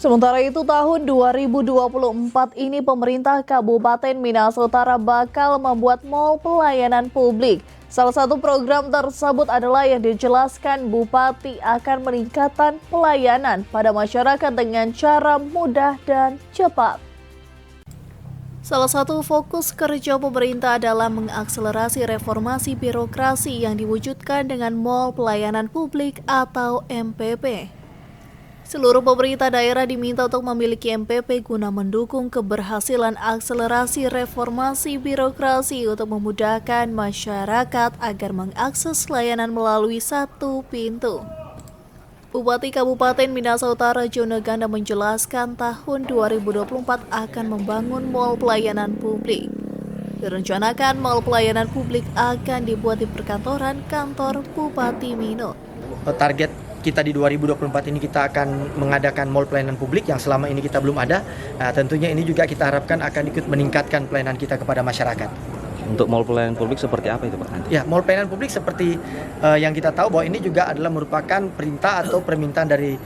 Sementara itu tahun 2024 ini pemerintah Kabupaten Minahasa Utara bakal membuat mal pelayanan publik. Salah satu program tersebut adalah yang dijelaskan Bupati akan meningkatkan pelayanan pada masyarakat dengan cara mudah dan cepat. Salah satu fokus kerja pemerintah adalah mengakselerasi reformasi birokrasi yang diwujudkan dengan Mall Pelayanan Publik atau MPP. Seluruh pemerintah daerah diminta untuk memiliki MPP guna mendukung keberhasilan akselerasi reformasi birokrasi untuk memudahkan masyarakat agar mengakses layanan melalui satu pintu. Bupati Kabupaten Minahasa Utara Jono Ganda menjelaskan tahun 2024 akan membangun mal pelayanan publik. Direncanakan mal pelayanan publik akan dibuat di perkantoran kantor Bupati Mino. Target kita di 2024 ini kita akan mengadakan mall pelayanan publik yang selama ini kita belum ada. Tentunya ini juga kita harapkan akan ikut meningkatkan pelayanan kita kepada masyarakat. Untuk mall pelayanan publik seperti apa itu Pak nanti? Ya, mall pelayanan publik seperti yang kita tahu bahwa ini juga adalah merupakan perintah atau permintaan dari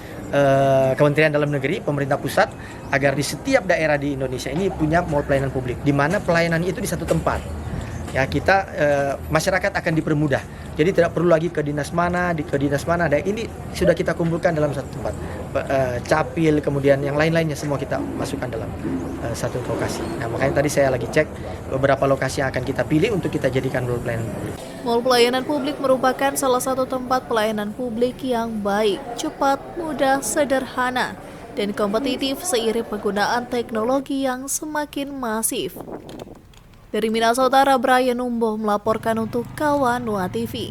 Kementerian Dalam Negeri, pemerintah pusat, agar di setiap daerah di Indonesia ini punya mall pelayanan publik, di mana pelayanan itu di satu tempat. Ya, kita masyarakat akan dipermudah. Jadi tidak perlu lagi ke dinas mana, Dan ini sudah kita kumpulkan dalam satu tempat. Capil, kemudian yang lain-lainnya semua kita masukkan dalam satu lokasi. Nah, makanya tadi saya lagi cek beberapa lokasi yang akan kita pilih untuk kita jadikan mall pelayanan publik. Mall pelayanan publik merupakan salah satu tempat pelayanan publik yang baik, cepat, mudah, sederhana, dan kompetitif seiring penggunaan teknologi yang semakin masif. Dari Minahasa Utara, Brian Umboh melaporkan untuk Kawan Nuha TV.